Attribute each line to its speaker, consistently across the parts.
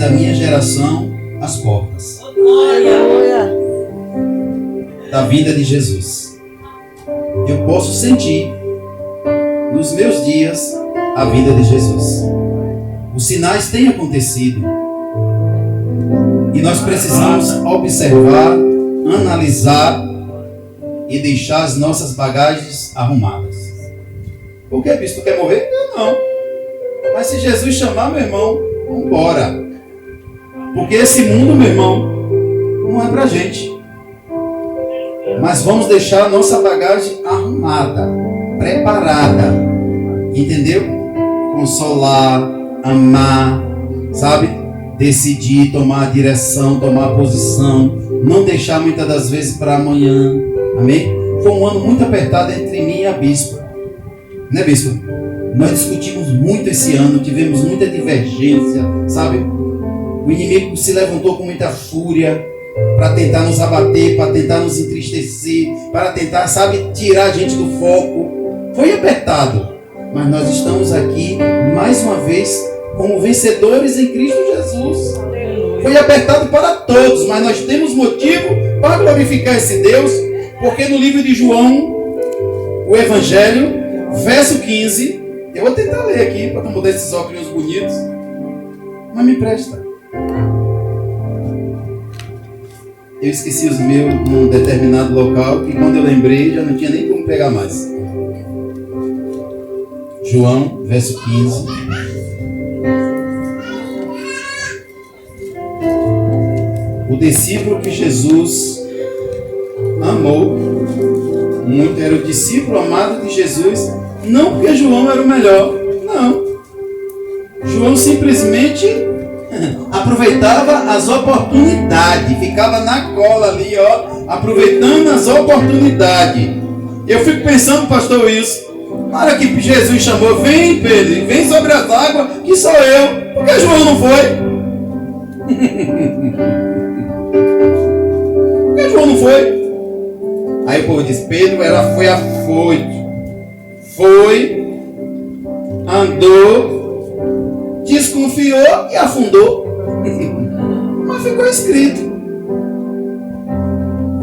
Speaker 1: da minha geração as portas da vinda de Jesus. Eu posso sentir nos meus dias a vinda de Jesus. Os sinais têm acontecido e nós precisamos observar, analisar e deixar as nossas bagagens arrumadas. Por que, bispo? Tu quer morrer? Eu não. Mas se Jesus chamar, meu irmão, vamos embora. Porque esse mundo, meu irmão, não é pra gente. Mas vamos deixar a nossa bagagem arrumada, preparada. Entendeu? Consolar, amar, sabe? Decidir, tomar a direção, tomar a posição. Não deixar muitas das vezes para amanhã. Amém? Foi um ano muito apertado entre mim e a bispa. Né, bispo? Nós discutimos muito esse ano, tivemos muita divergência, sabe? O inimigo se levantou com muita fúria para tentar nos abater, para tentar nos entristecer, para tentar, sabe, tirar a gente do foco. Foi apertado, mas nós estamos aqui mais uma vez como vencedores em Cristo Jesus. Foi apertado para todos, mas nós temos motivo para glorificar esse Deus, porque no livro de João, o Evangelho, verso 15, eu vou tentar ler aqui para não mudar esses óculos bonitos, mas me presta. Eu esqueci os meus num determinado local e quando eu lembrei já não tinha nem como pegar mais. João, verso 15. O discípulo que Jesus amou muito era o discípulo amado de Jesus, não porque João era o melhor, não. João simplesmente aproveitava as oportunidades, ficava na cola ali, ó, aproveitando as oportunidades. Eu fico pensando, pastor Wilson, na hora que Jesus chamou, vem Pedro, vem sobre as águas, que sou eu, por que João não foi? Por que João não foi? Aí o povo diz, Pedro foi afoito, foi, andou, desconfiou e afundou. Mas ficou escrito.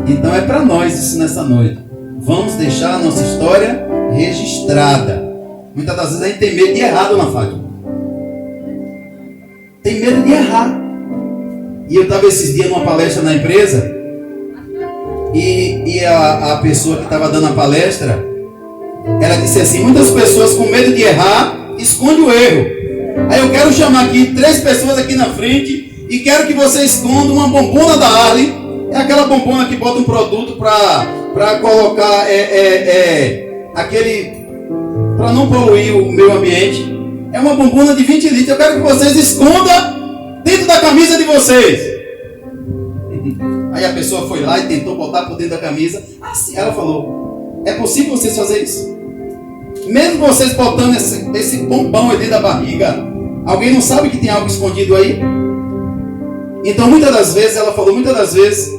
Speaker 1: Então é para nós isso nessa noite. Vamos deixar a nossa história registrada. Muitas das vezes a gente tem medo de errar, dona Fátima. Tem medo de errar. E eu estava esses dias numa palestra na empresa e a pessoa que estava dando a palestra, ela disse assim, muitas pessoas com medo de errar, esconde o erro. Aí eu quero chamar aqui 3 pessoas aqui na frente e quero que você esconda uma bombona da Harley. É aquela bombona que bota um produto para colocar aquele, para não poluir o meio ambiente. É uma bombona de 20 litros. Eu quero que vocês escondam dentro da camisa de vocês. Aí a pessoa foi lá e tentou botar por dentro da camisa. Assim, ela falou, é possível vocês fazerem isso? Mesmo vocês botando esse bombão aí dentro da barriga, alguém não sabe que tem algo escondido aí? Então muitas das vezes, ela falou, muitas das vezes,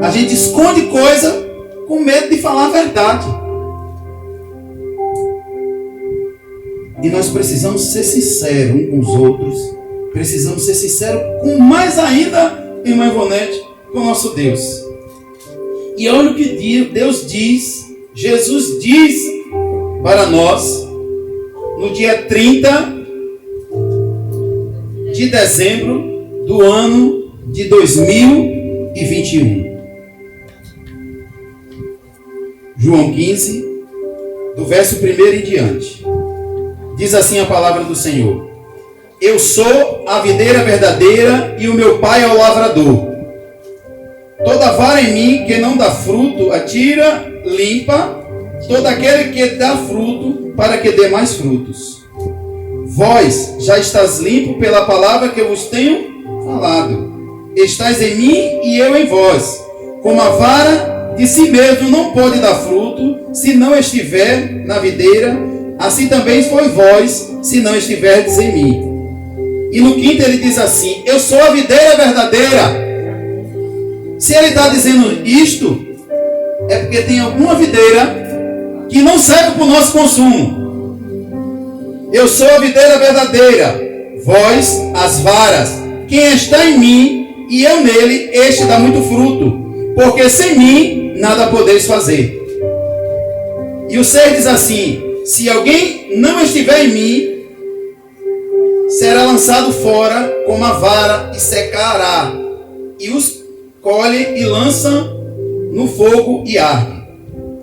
Speaker 1: a gente esconde coisa com medo de falar a verdade. E nós precisamos ser sinceros uns com os outros. Precisamos ser sinceros com mais ainda, irmã Ivonete, com o nosso Deus. E olha o que Deus diz, Jesus diz para nós, no dia 30 de dezembro do ano de 2021. João 15, do verso 1 em diante. Diz assim a palavra do Senhor: Eu sou a videira verdadeira e o meu pai é o lavrador. Toda vara em mim que não dá fruto, atira, limpa, todo aquele que dá fruto, para que dê mais frutos. Vós já estás limpo pela palavra que eu vos tenho falado. Estais em mim e eu em vós. Como a vara de si mesmo não pode dar fruto, se não estiver na videira, assim também sois vós, se não estiverdes em mim. E no 5º ele diz assim: Eu sou a videira verdadeira. Se ele está dizendo isto, é porque tem alguma videira que não serve para o nosso consumo. Eu sou a videira verdadeira, vós as varas. quem está em mim e eu nele, este dá muito fruto, porque sem mim nada podeis fazer. E o 6 diz assim: se alguém não estiver em mim, será lançado fora como a vara e secará, e os colhe e lança no fogo e arde.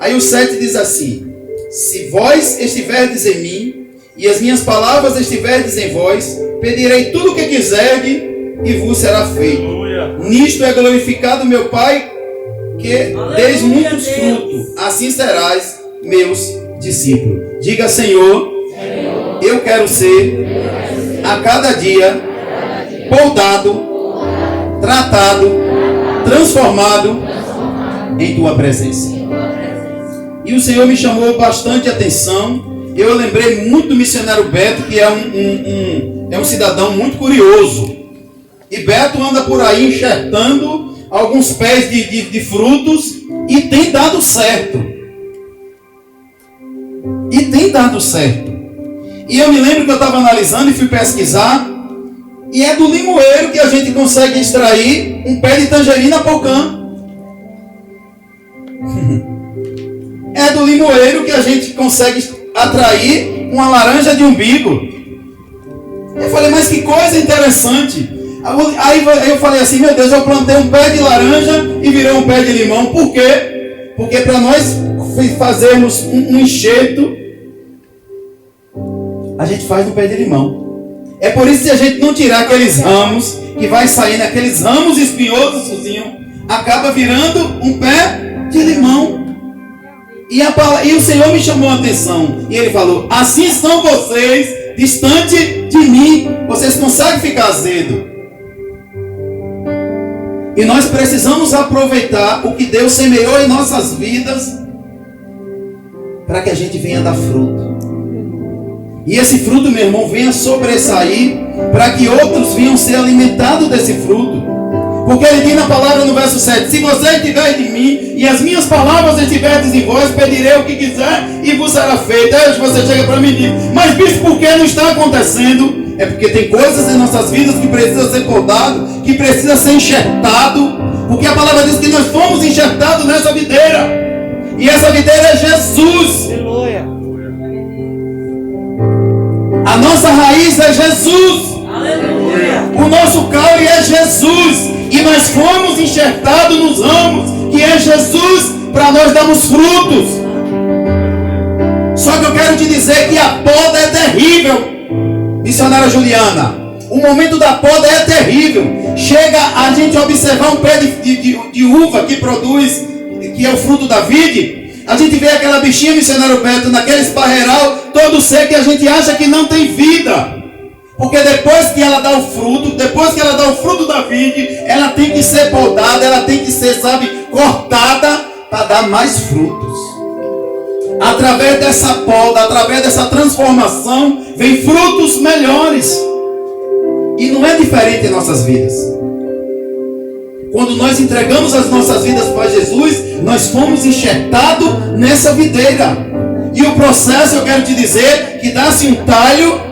Speaker 1: Aí o 7 diz assim: se vós estiverdes em mim, e as minhas palavras estiverdes em vós, pedirei tudo o que quiserdes, e vos será feito. Aleluia. Nisto é glorificado meu Pai, que deis muitos frutos, assim serás meus discípulos. Diga: Senhor, eu quero ser a cada dia podado, tratado, transformado em tua presença. E o Senhor me chamou bastante atenção. Eu lembrei muito do missionário Beto, que é um cidadão muito curioso. E Beto anda por aí enxertando alguns pés de frutos e tem dado certo. E eu me lembro que eu estava analisando e fui pesquisar. E é do limoeiro que a gente consegue extrair um pé de tangerina pocã. É do limoeiro que a gente consegue atrair uma laranja de umbigo. Eu falei, mas que coisa interessante. Aí eu falei assim, meu Deus, eu plantei um pé de laranja e virou um pé de limão. Por quê? Porque para nós fazermos um enxerto, a gente faz no pé de limão. É por isso que se a gente não tirar aqueles ramos, que vai saindo aqueles ramos espinhosos, acaba virando um pé de limão. E o Senhor me chamou a atenção. E Ele falou, assim estão vocês, distante de mim. Vocês conseguem ficar azedo. E nós precisamos aproveitar o que Deus semeou em nossas vidas, para que a gente venha dar fruto. E esse fruto, meu irmão, venha sobressair, para que outros venham ser alimentados desse fruto. Porque ele diz na palavra no verso 7, se você estiver de mim, e as minhas palavras estiverem em vós, pedirei o que quiser, e vos será feito. Aí você chega para mim e diz, mas bispo, por que não está acontecendo? É porque tem coisas em nossas vidas que precisam ser podado, que precisa ser enxertado. Porque a palavra diz que nós fomos enxertados nessa videira. E essa videira é Jesus. Aleluia. A nossa raiz é Jesus. Aleluia. O nosso caule é Jesus. E nós fomos enxertados nos ramos, que é Jesus, para nós darmos frutos. Só que eu quero te dizer que a poda é terrível, missionária Juliana. O momento da poda é terrível. Chega a gente observar um pé de uva que produz, que é o fruto da vide. A gente vê aquela bichinha, missionário Beto, naquele esparreiral todo seco, e a gente acha que não tem vida. Porque depois que ela dá o fruto, depois que ela dá o fruto da vide, ela tem que ser podada, ela tem que ser, cortada para dar mais frutos. Através dessa poda, através dessa transformação, vem frutos melhores. E não é diferente em nossas vidas. Quando nós entregamos as nossas vidas para Jesus, nós fomos enxertados nessa videira. E o processo, eu quero te dizer, que dá-se um talho.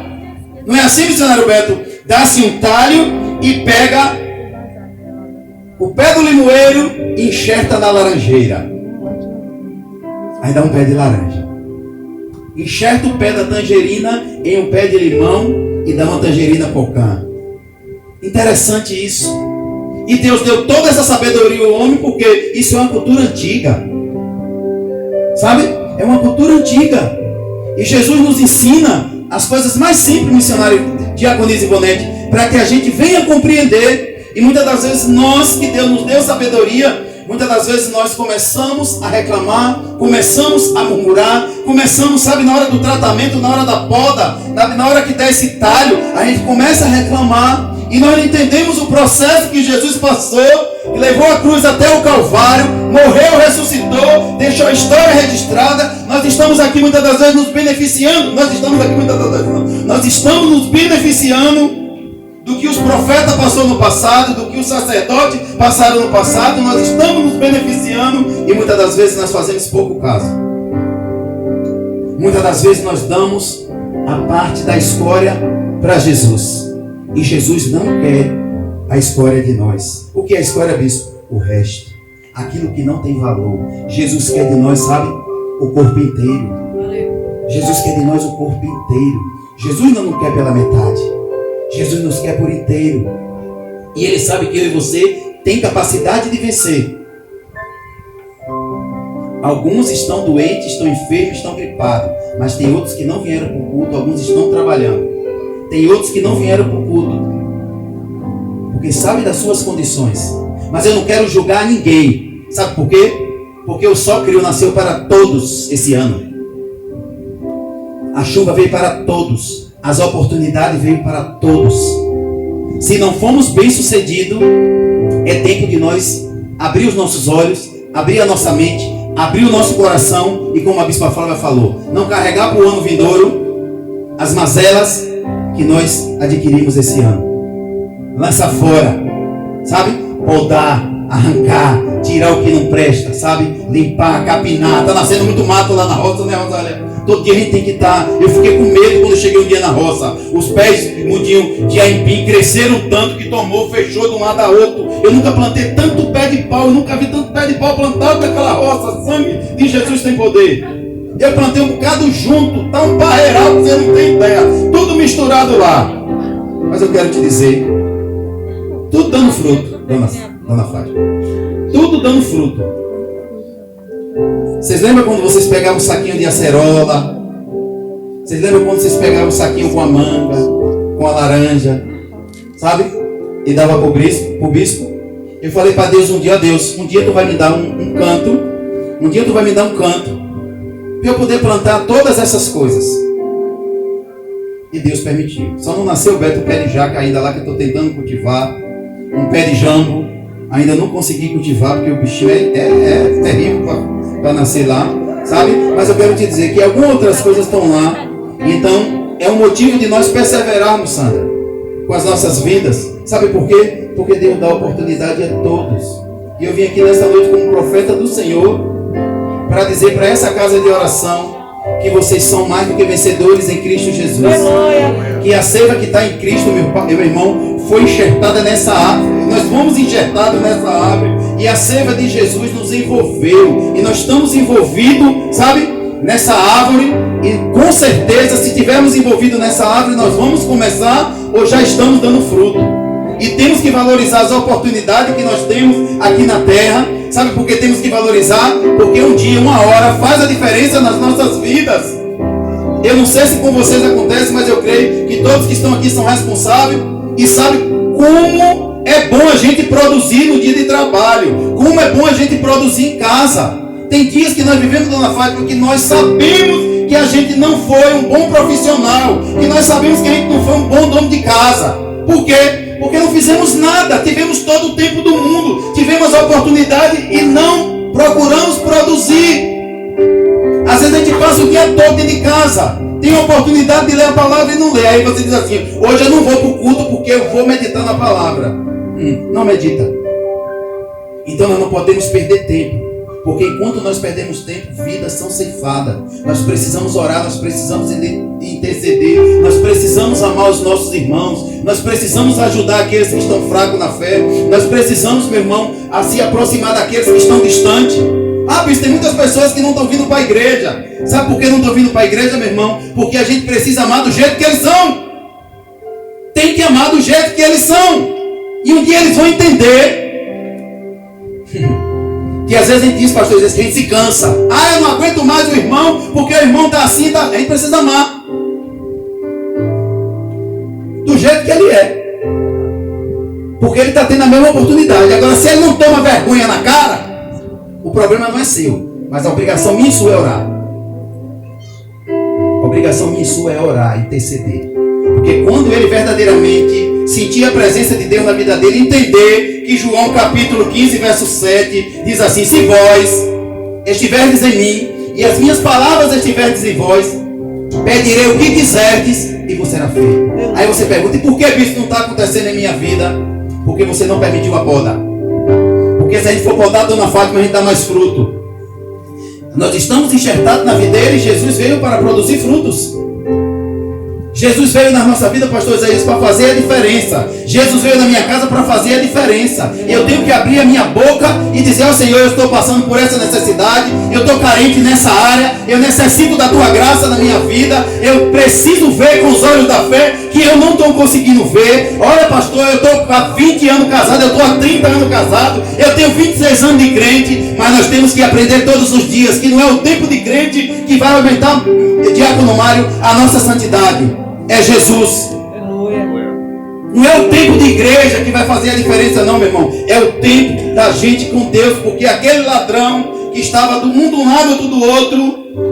Speaker 1: Não é assim, missionário Beto? Dá-se um talho e pega o pé do limoeiro e enxerta na laranjeira. Aí dá um pé de laranja. Enxerta o pé da tangerina em um pé de limão e dá uma tangerina pocã. Interessante isso. E Deus deu toda essa sabedoria ao homem, porque isso é uma cultura antiga. Sabe? É uma cultura antiga. E Jesus nos ensina as coisas mais simples, missionário Diaconisa Ivonete, para que a gente venha compreender. E muitas das vezes nós, que Deus nos deu sabedoria, muitas das vezes nós começamos a reclamar, começamos a murmurar, começamos, na hora do tratamento, na hora da poda, na hora que dá esse talho, a gente começa a reclamar. E nós não entendemos o processo que Jesus passou, que levou a cruz até o Calvário, morreu, ressuscitou, deixou a história registrada. Nós estamos aqui muitas das vezes nos beneficiando. Nós estamos nos beneficiando do que os profetas passaram no passado, do que os sacerdotes passaram no passado. Nós estamos nos beneficiando e muitas das vezes nós fazemos pouco caso. Muitas das vezes nós damos a parte da escória para Jesus. E Jesus não quer a escória de nós. O que é a escória, bispo? O resto. Aquilo que não tem valor. Jesus quer de nós, sabe? O corpo inteiro. Jesus quer de nós o corpo inteiro. Jesus não nos quer pela metade. Jesus nos quer por inteiro. E Ele sabe que eu e você tem capacidade de vencer. Alguns estão doentes, estão enfermos, estão gripados. Mas tem outros que não vieram para o culto. Alguns estão trabalhando. Tem outros que não vieram para o culto porque sabe das suas condições. Mas eu não quero julgar ninguém. Sabe por quê? Porque o sol criou nasceu para todos esse ano. A chuva veio para todos. As oportunidades veio para todos. Se não fomos bem-sucedidos, é tempo de nós abrir os nossos olhos, abrir a nossa mente, abrir o nosso coração e, como a bispa Flávia falou, não carregar para o ano vindouro as mazelas que nós adquirimos esse ano. Lança fora, sabe? Podar, arrancar, tirar o que não presta, sabe? Limpar, capinar. Tá nascendo muito mato lá na roça, né, Rosália? Todo dia a gente tem que estar. Eu fiquei com medo quando eu cheguei um dia na roça. Os pés mudinhos de aipim cresceram tanto que tomou, fechou de um lado a outro. Eu nunca plantei tanto pé de pau, eu nunca vi tanto pé de pau plantado naquela roça. Sangue de Jesus tem poder. Eu plantei um bocado junto, tá um barreiral, você não tem ideia. Tudo misturado lá. Mas eu quero te dizer, tudo dando fruto, dona Fátima. Tudo dando fruto. Vocês lembram quando vocês pegavam um saquinho de acerola? Vocês lembram quando vocês pegavam um saquinho com a manga, com a laranja? Sabe? E dava para o bispo? Eu falei para Deus um dia, Deus, um dia tu vai me dar um canto. Um dia tu vai me dar um canto. Para eu poder plantar todas essas coisas. E Deus permitiu. Só não nasceu o Beto pé de jaca ainda lá que eu estou tentando cultivar. Um pé de jambo. Ainda não consegui cultivar porque o bichinho é terrível para nascer lá. Sabe? Mas eu quero te dizer que algumas outras coisas estão lá. Então é um motivo de nós perseverarmos, Sandra, com as nossas vidas. Sabe por quê? Porque Deus dá oportunidade a todos. E eu vim aqui nessa noite como profeta do Senhor para dizer para essa casa de oração que vocês são mais do que vencedores em Cristo Jesus. Que a seiva que está em Cristo, meu irmão, foi enxertada nessa árvore. Nós fomos enxertados nessa árvore. E a seiva de Jesus nos envolveu. E nós estamos envolvidos, sabe, nessa árvore. E com certeza, se estivermos envolvidos nessa árvore, nós vamos começar ou já estamos dando fruto. E temos que valorizar as oportunidades que nós temos aqui na terra. Sabe por que temos que valorizar? Porque um dia, uma hora, faz a diferença nas nossas vidas. Eu não sei se com vocês acontece, mas eu creio que todos que estão aqui são responsáveis e sabem como é bom a gente produzir no dia de trabalho. Como é bom a gente produzir em casa. Tem dias que nós vivemos, dona Fátima, que nós sabemos que a gente não foi um bom profissional. Que nós sabemos que a gente não foi um bom dono de casa. Por quê? Porque não fizemos nada, tivemos todo o tempo do mundo, tivemos a oportunidade e não procuramos produzir. Às vezes a gente passa o dia todo dentro de casa, tem a oportunidade de ler a palavra e não lê. Aí você diz assim, hoje eu não vou para o culto porque eu vou meditar na palavra. Não medita. Então nós não podemos perder tempo. Porque enquanto nós perdemos tempo, vidas são ceifadas. Nós precisamos orar, nós precisamos interceder, nós precisamos amar os nossos irmãos, nós precisamos ajudar aqueles que estão fracos na fé, nós precisamos, meu irmão, a se aproximar daqueles que estão distantes. Bispo, tem muitas pessoas que não estão vindo para a igreja. Sabe por que não estão vindo para a igreja, meu irmão? Porque a gente precisa amar do jeito que eles são. Tem que amar do jeito que eles são. E um dia eles vão entender. Que às vezes a gente diz, pastor, às vezes que a gente se cansa. Eu não aguento mais o irmão, porque o irmão está assim, tá... A gente precisa amar do jeito que ele é. Porque ele está tendo a mesma oportunidade. Agora, se ele não toma vergonha na cara, o problema não é seu. Mas a obrigação minha e sua é orar. A obrigação minha e sua é orar, interceder. Porque quando ele verdadeiramente sentir a presença de Deus na vida dele, entender que João capítulo 15, verso 7, diz assim, se vós estiverdes em mim, e as minhas palavras estiverdes em vós, pedirei o que quiserdes, e vos será feito. Aí você pergunta, e por que isso não está acontecendo em minha vida? Porque você não permitiu a poda. Porque se a gente for podar, dona Fátima, a gente dá mais fruto. Nós estamos enxertados na videira e Jesus veio para produzir frutos. Jesus veio na nossa vida, pastor Isaías, para fazer a diferença. Jesus veio na minha casa para fazer a diferença. Eu tenho que abrir a minha boca e dizer ao Senhor: eu estou passando por essa necessidade, eu estou carente nessa área, eu necessito da tua graça na minha vida, eu preciso ver com os olhos da fé que eu não estou conseguindo ver. Olha, pastor, eu estou há 20 anos casado, eu estou há 30 anos casado, eu tenho 26 anos de crente, mas nós temos que aprender todos os dias que não é o tempo de crente que vai aumentar, diácono Mário, a nossa santidade. É Jesus. Não é o tempo de igreja que vai fazer a diferença, não, meu irmão. É o tempo da gente com Deus, porque aquele ladrão que estava um de um lado, outro do outro,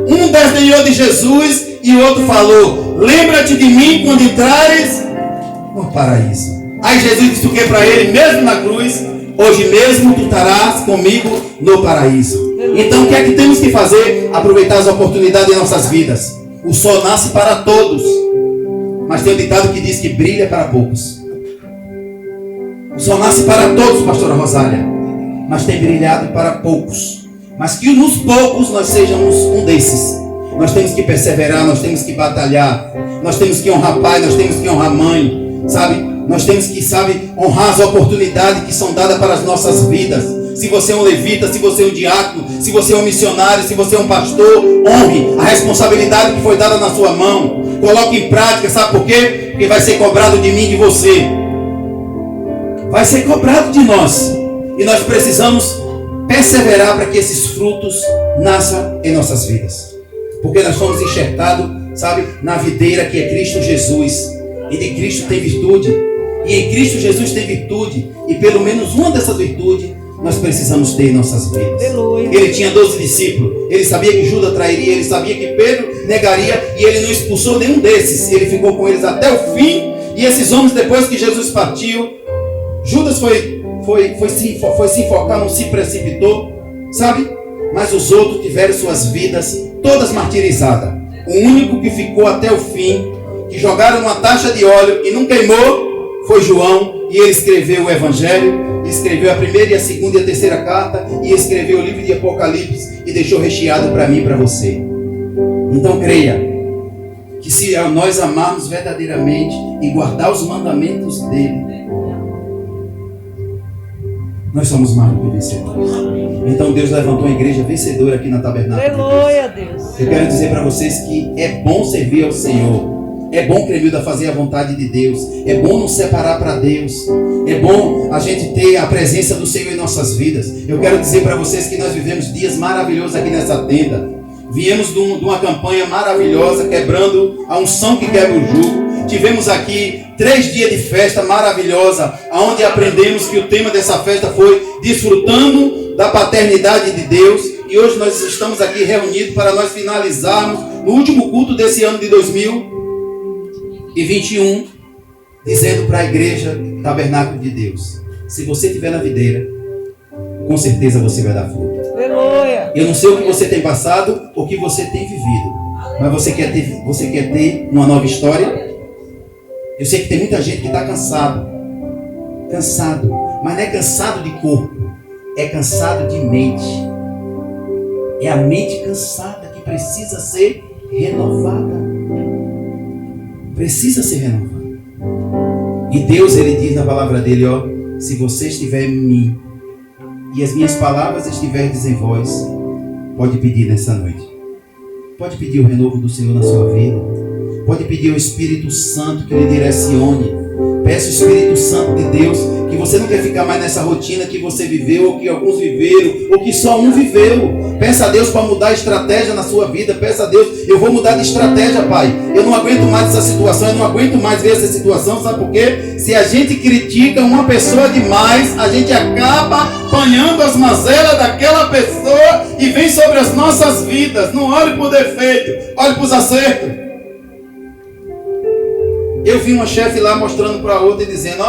Speaker 1: um desdenhou de Jesus e o outro falou: lembra-te de mim quando entrares no paraíso. Aí Jesus disse o que para ele, mesmo na cruz: hoje mesmo tu estarás comigo no paraíso. Então o que é que temos que fazer? Aproveitar as oportunidades em nossas vidas. O sol nasce para todos, mas tem um ditado que diz que brilha para poucos. O sol nasce para todos, pastora Rosália, mas tem brilhado para poucos. Mas que nos poucos nós sejamos um desses. Nós temos que perseverar, nós temos que batalhar, nós temos que honrar pai, nós temos que honrar mãe, sabe? Nós temos que, honrar as oportunidades que são dadas para as nossas vidas. Se você é um levita, se você é um diácono, se você é um missionário, se você é um pastor, honre a responsabilidade que foi dada na sua mão. Coloque em prática, sabe por quê? Porque vai ser cobrado de mim e de você. Vai ser cobrado de nós. E nós precisamos perseverar para que esses frutos nasçam em nossas vidas. Porque nós somos enxertados, na videira que é Cristo Jesus. E de Cristo tem virtude. E em Cristo Jesus tem virtude. E pelo menos uma dessas virtudes nós precisamos ter em nossas vidas. Aleluia. Ele tinha 12 discípulos. Ele sabia que Judas trairia. Ele sabia que Pedro negaria. E ele não expulsou nenhum desses. Ele ficou com eles até o fim. E esses homens, depois que Jesus partiu, Judas foi se enfocar, não se precipitou, mas os outros tiveram suas vidas todas martirizadas. O único que ficou até o fim, que jogaram uma taxa de óleo e não queimou, foi João. E ele escreveu o Evangelho, escreveu a primeira e a segunda e a terceira carta, e escreveu o livro de Apocalipse e deixou recheado para mim e para você. Então creia que se nós amarmos verdadeiramente e guardar os mandamentos dele, nós somos mais do que vencedores. Então Deus levantou uma igreja vencedora aqui na Tabernáculo.
Speaker 2: Aleluia, Deus.
Speaker 1: Eu quero dizer para vocês que é bom servir ao Senhor. É bom, Cremilda, fazer a vontade de Deus. É bom nos separar para Deus. É bom a gente ter a presença do Senhor em nossas vidas. Eu quero dizer para vocês que nós vivemos dias maravilhosos aqui nessa tenda. Viemos de uma campanha maravilhosa, quebrando a unção que quebra o jugo. Tivemos aqui 3 dias de festa maravilhosa, onde aprendemos que o tema dessa festa foi desfrutando da paternidade de Deus. E hoje nós estamos aqui reunidos para nós finalizarmos no último culto desse ano de 2021, dizendo para a igreja Tabernáculo de Deus: se você estiver na videira, com certeza você vai dar fruto.
Speaker 2: Aleluia.
Speaker 1: Eu não sei o que você tem passado, ou o que você tem vivido, mas você quer ter uma nova história? Eu sei que tem muita gente que está cansado, mas não é cansado de corpo, é cansado de mente. É a mente cansada que precisa ser renovada. Precisa ser renovada. E Deus, Ele diz na palavra dele, se você estiver em mim e as minhas palavras estiverem em vós, pode pedir nessa noite. Pode pedir o renovo do Senhor na sua vida. Pode pedir ao Espírito Santo que lhe direcione. Peça o Espírito Santo de Deus, que você não quer ficar mais nessa rotina que você viveu, ou que alguns viveram, ou que só um viveu. Peça a Deus para mudar a estratégia na sua vida. Peça a Deus: eu vou mudar de estratégia, Pai. Eu não aguento mais essa situação, eu não aguento mais ver essa situação. Sabe por quê? Se a gente critica uma pessoa demais, a gente acaba apanhando as mazelas daquela pessoa e vem sobre as nossas vidas. Não olhe para o defeito, olhe para os acertos. Eu vi uma chefe lá mostrando para a outra e dizendo: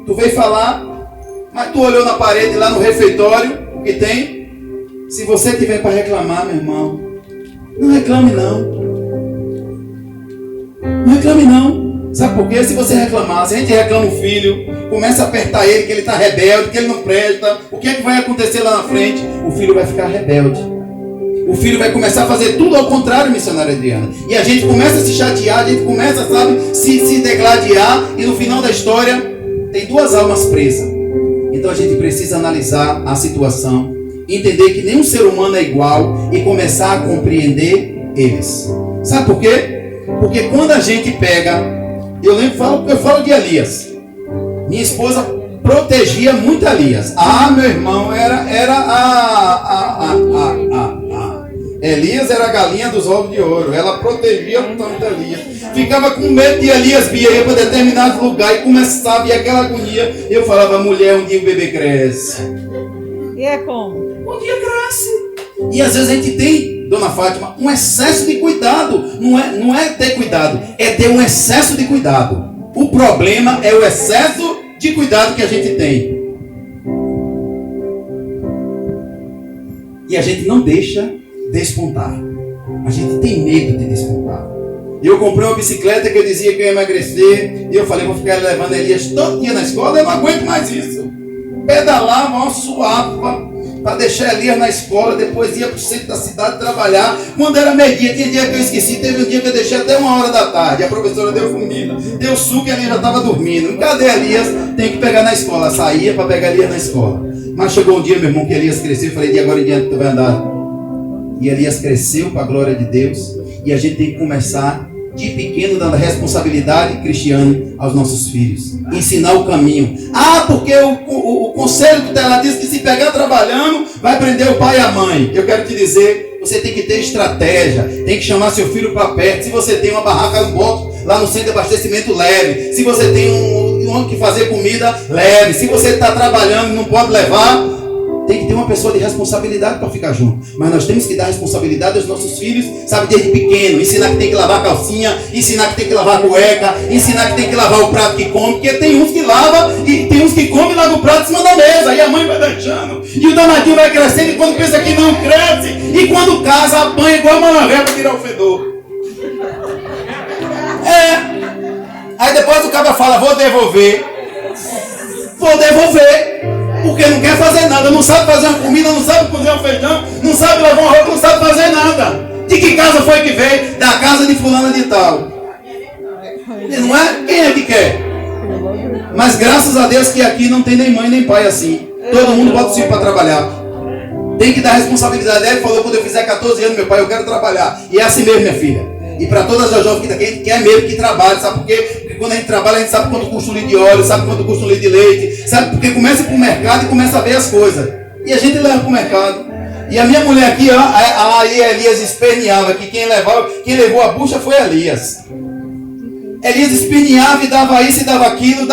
Speaker 1: tu veio falar, mas tu olhou na parede lá no refeitório, o que tem? Se você tiver para reclamar, meu irmão, não reclame não. Não reclame não. Sabe por quê? Se você reclamar, se a gente reclama o filho, começa a apertar ele, que ele está rebelde, que ele não presta, o que é que vai acontecer lá na frente? O filho vai ficar rebelde. O filho vai começar a fazer tudo ao contrário, missionária Adriana. E a gente começa a se chatear, a gente começa, sabe, se degladiar. E no final da história, tem 2 almas presas. Então a gente precisa analisar a situação, entender que nenhum ser humano é igual e começar a compreender eles. Sabe por quê? Porque quando a gente pega, eu falo de Elias. Minha esposa protegia muito Elias. Meu irmão, Elias era a galinha dos ovos de ouro. Ela protegia tanto Elias. Ficava com medo de Elias ia para determinado lugar e começava, e aquela agonia. Eu falava, mulher, um dia o bebê cresce.
Speaker 2: E é como?
Speaker 1: Um dia cresce. E às vezes a gente tem, dona Fátima, um excesso de cuidado. Não é ter cuidado, é ter um excesso de cuidado. O problema é o excesso de cuidado que a gente tem. E a gente não deixa despontar. A gente tem medo de despontar. Eu comprei uma bicicleta que eu dizia que eu ia emagrecer. E eu falei, vou ficar levando Elias todo dia na escola. Eu não aguento mais isso. Pedalava, uma suava, para deixar Elias na escola. Depois ia para o centro da cidade trabalhar. Quando era meio-dia, tinha dia que eu esqueci. Teve um dia que eu deixei até 1h da tarde. A professora deu comida, deu suco e Elias já estava dormindo. Cadê Elias? Tem que pegar na escola. Saía para pegar Elias na escola. Mas chegou um dia, meu irmão, que Elias cresceu. Eu falei, de agora em diante tu vai andar. E Elias cresceu para a glória de Deus. E a gente tem que começar de pequeno dando responsabilidade cristiana aos nossos filhos. Ensinar o caminho. Porque o conselho tutelar diz que se pegar trabalhando, vai prender o pai e a mãe. Eu quero te dizer, você tem que ter estratégia. Tem que chamar seu filho para perto. Se você tem uma barraca no box, lá no centro de abastecimento, leve. Se você tem um que fazer comida, leve. Se você está trabalhando e não pode levar, tem que ter uma pessoa de responsabilidade para ficar junto. Mas nós temos que dar responsabilidade aos nossos filhos, sabe, desde pequeno. Ensinar que tem que lavar a calcinha, ensinar que tem que lavar a cueca, ensinar que tem que lavar o prato que come. Porque tem uns que lavam e tem uns que comem e lavam o prato em cima da mesa. E a mãe vai deixando. E o danadinho vai crescendo e quando pensa que não cresce. E quando casa, apanha igual a manaré para tirar o fedor. Aí depois o cara fala, vou devolver. Porque não quer fazer nada, não sabe fazer uma comida, não sabe cozinhar um feijão, não sabe lavar uma roupa, não sabe fazer nada. De que casa foi que veio? Da casa de fulana de tal. E não é? Quem é que quer? Mas graças a Deus que aqui não tem nem mãe nem pai assim. Todo mundo bota o filho para trabalhar. Tem que dar responsabilidade. Ele falou, quando eu fizer 14 anos, meu pai, eu quero trabalhar. E é assim mesmo, minha filha. E para todas as jovens que estão aqui, a gente quer mesmo que trabalhe, sabe por quê? Porque quando a gente trabalha, a gente sabe quanto custa o litro de óleo, sabe quanto custa o litro de leite, sabe? Porque começa para o mercado e começa a ver as coisas. E a gente leva para o mercado. E a minha mulher aqui, aí Elias esperneava, que quem levou a bucha foi Elias. Elias esperneava e dava isso e dava aquilo,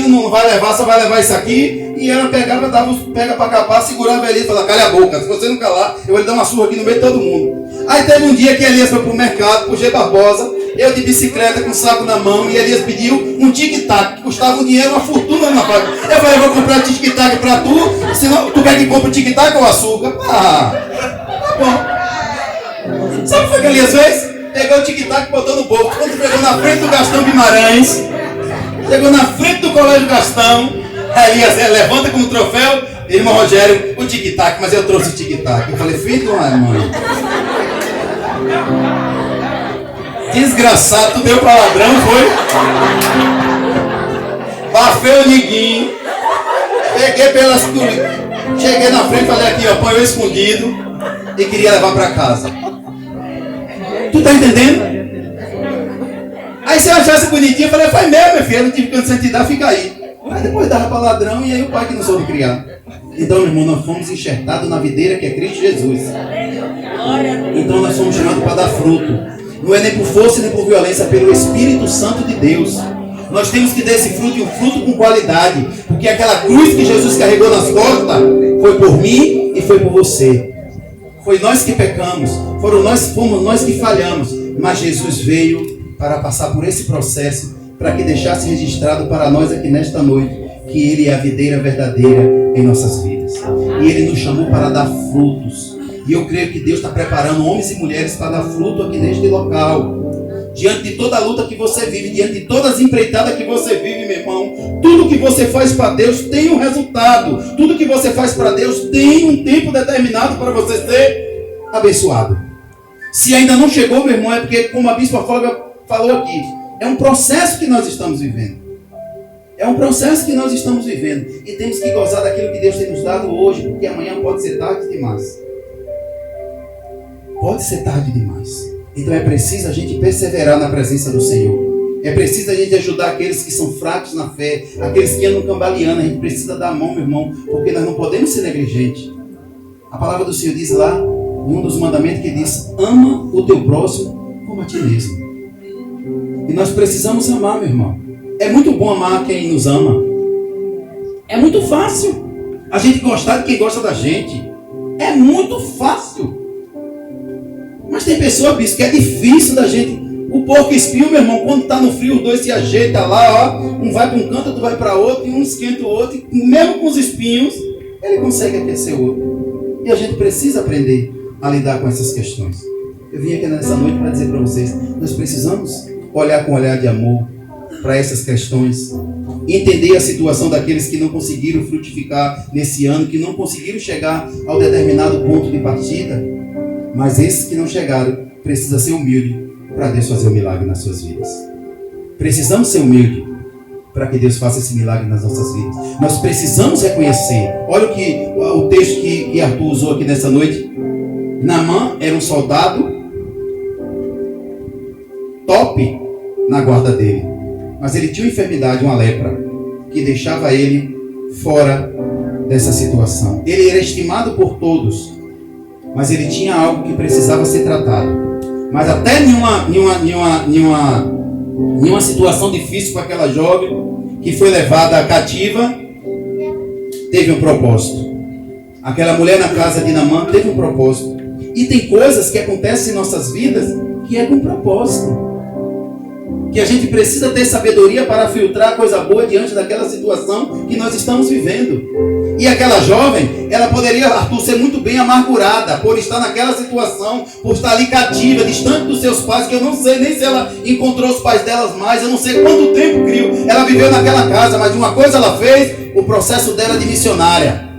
Speaker 1: não vai levar, só vai levar isso aqui. E ela pegava, pega para capar, segurava Elias e falava, cala a boca, se você não calar, eu vou lhe dar uma surra aqui no meio de todo mundo. Aí teve um dia que Elias foi para o mercado, pro G Barbosa, eu de bicicleta com o saco na mão, e Elias pediu um tic-tac, que custava um dinheiro, uma fortuna na faca. Eu falei, eu vou comprar tic-tac para tu, senão tu quer que compre o tic-tac ou açúcar? Tá bom. Sabe o que foi que Elias fez? Pegou o tic-tac e botou no bolso. Quando chegou na frente do Gastão Guimarães, chegou na frente do Colégio Gastão, Elias levanta como troféu, irmão Rogério, o tic-tac, mas eu trouxe o tic-tac. Eu falei, filho de uma mãe. Desgraçado, tu deu pra ladrão, foi? Bafei o niguinho, peguei pelas tulipas, cheguei na frente, falei aqui, ó, põe eu escondido e queria levar pra casa. Tu tá entendendo? Aí se eu achasse bonitinho, eu falei, faz mesmo, minha filha, não tive canto de dar, fica aí. Aí depois dava para ladrão e aí o pai que não soube criar. Então, meu irmão, nós fomos enxertados na videira que é Cristo Jesus. Então nós somos chamados para dar fruto. Não é nem por força nem por violência, é pelo Espírito Santo de Deus. Nós temos que dar esse fruto e um fruto com qualidade. Porque aquela cruz que Jesus carregou nas costas foi por mim e foi por você. Foi nós que pecamos, fomos nós que falhamos. Mas Jesus veio para passar por esse processo, para que deixasse registrado para nós aqui nesta noite, que Ele é a videira verdadeira em nossas vidas. E Ele nos chamou para dar frutos. E eu creio que Deus está preparando homens e mulheres para dar fruto aqui neste local. Diante de toda a luta que você vive, diante de todas as empreitadas que você vive, meu irmão, tudo que você faz para Deus tem um resultado. Tudo que você faz para Deus tem um tempo determinado para você ser abençoado. Se ainda não chegou, meu irmão, é porque, como a bispa Flávia falou aqui, é um processo que nós estamos vivendo. É um processo que nós estamos vivendo. E temos que gozar daquilo que Deus tem nos dado hoje, porque amanhã pode ser tarde demais. Pode ser tarde demais. Então é preciso a gente perseverar na presença do Senhor. É preciso a gente ajudar aqueles que são fracos na fé, aqueles que andam cambaleando. A gente precisa dar a mão, meu irmão, porque nós não podemos ser negligentes. A palavra do Senhor diz lá, em um dos mandamentos, que diz: ama o teu próximo como a ti mesmo. E nós precisamos amar, meu irmão. É muito bom amar quem nos ama. É muito fácil a gente gostar de quem gosta da gente. É muito fácil. Mas tem pessoa, bispo, que é difícil da gente. O porco espinho, meu irmão, quando está no frio, os dois se ajeitam lá, ó. Um vai para um canto, outro vai para outro, e um esquenta o outro. E mesmo com os espinhos, ele consegue aquecer o outro. E a gente precisa aprender a lidar com essas questões. Eu vim aqui nessa noite para dizer para vocês, nós precisamos olhar com um olhar de amor para essas questões. Entender a situação daqueles que não conseguiram frutificar nesse ano, que não conseguiram chegar ao determinado ponto de partida. Mas esses que não chegaram, precisam ser humildes para Deus fazer um milagre nas suas vidas. Precisamos ser humildes para que Deus faça esse milagre nas nossas vidas. Nós precisamos reconhecer. Olha o texto que Arthur usou aqui nessa noite. Naamã era um soldado top na guarda dele. Mas ele tinha uma enfermidade, uma lepra, que deixava ele fora dessa situação. Ele era estimado por todos, mas ele tinha algo que precisava ser tratado. Mas até nenhuma situação difícil para aquela jovem que foi levada cativa, teve um propósito. Aquela mulher na casa de Naamã teve um propósito. E tem coisas que acontecem em nossas vidas que é com propósito. Que a gente precisa ter sabedoria para filtrar a coisa boa diante daquela situação que nós estamos vivendo. E aquela jovem, ela poderia, Arthur, ser muito bem amargurada por estar naquela situação, por estar ali cativa, distante dos seus pais, que eu não sei nem se ela encontrou os pais delas mais, eu não sei quanto tempo ela viveu naquela casa, mas uma coisa ela fez, o processo dela de missionária.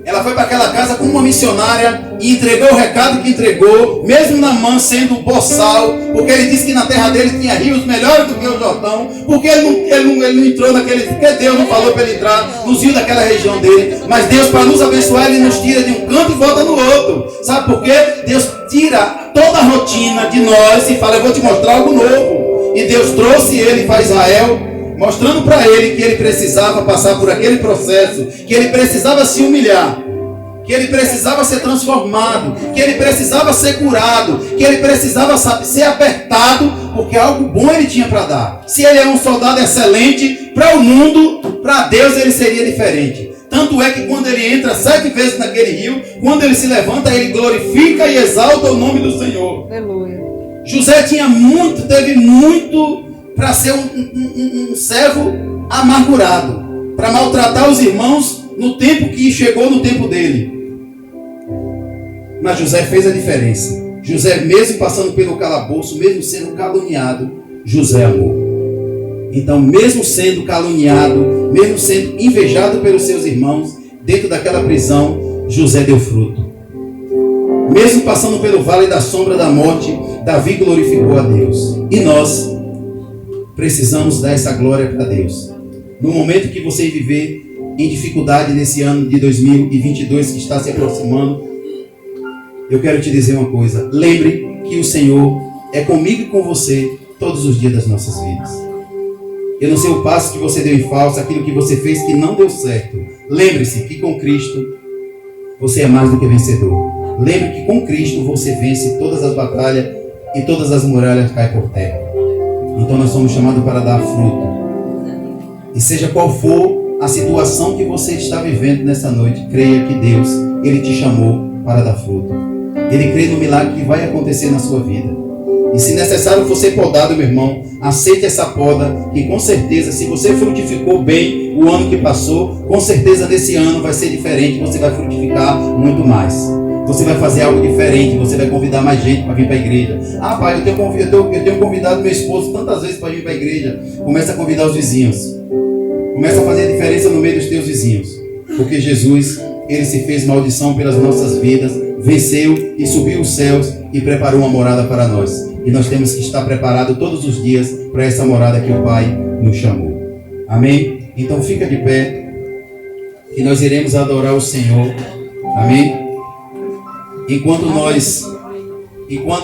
Speaker 1: Ela foi para aquela casa como uma missionária e entregou o recado que entregou, mesmo Naamã sendo boçal, porque ele disse que na terra dele tinha rios melhores do que o Jordão, porque ele não entrou naquele, porque Deus não falou para ele entrar nos rios daquela região dele. Mas Deus, para nos abençoar, Ele nos tira de um canto e volta no outro. Sabe por quê? Deus tira toda a rotina de nós e fala: eu vou te mostrar algo novo. E Deus trouxe ele para Israel, mostrando para ele que ele precisava passar por aquele processo, que ele precisava se humilhar, que ele precisava ser transformado, que ele precisava ser curado, que ele precisava ser apertado, porque algo bom ele tinha para dar. Se ele era um soldado excelente, para o mundo, para Deus ele seria diferente. Tanto é que quando ele entra 7 vezes naquele rio, quando ele se levanta, ele glorifica e exalta o nome do Senhor.
Speaker 2: Aleluia.
Speaker 1: José teve muito para ser um servo amargurado, para maltratar os irmãos no tempo que chegou no tempo dele. Mas José fez a diferença. José, mesmo passando pelo calabouço, mesmo sendo caluniado, José amou. Então, mesmo sendo caluniado, mesmo sendo invejado pelos seus irmãos, dentro daquela prisão, José deu fruto. Mesmo passando pelo vale da sombra da morte, Davi glorificou a Deus. E nós precisamos dar essa glória para Deus. No momento que você viver em dificuldade nesse ano de 2022 que está se aproximando, eu quero te dizer uma coisa. Lembre que o Senhor é comigo e com você todos os dias das nossas vidas. Eu não sei o passo que você deu em falso, aquilo que você fez que não deu certo. Lembre-se que com Cristo você é mais do que vencedor. Lembre que com Cristo você vence todas as batalhas e todas as muralhas caem por terra. Então nós somos chamados para dar fruto. E seja qual for a situação que você está vivendo nessa noite, creia que Deus, Ele te chamou para dar fruto. Ele crê no milagre que vai acontecer na sua vida. E se necessário for ser podado, meu irmão, aceite essa poda, que com certeza, se você frutificou bem o ano que passou, com certeza nesse ano vai ser diferente, você vai frutificar muito mais. Você vai fazer algo diferente, você vai convidar mais gente para vir para a igreja. Ah, pai, eu tenho convidado meu esposo tantas vezes para vir para a igreja. Começa a convidar os vizinhos. Começa a fazer a diferença no meio dos teus vizinhos. Porque Jesus, Ele se fez maldição pelas nossas vidas, venceu e subiu os céus e preparou uma morada para nós. E nós temos que estar preparados todos os dias para essa morada que o Pai nos chamou. Amém? Então fica de pé e nós iremos adorar o Senhor. Amém? Enquanto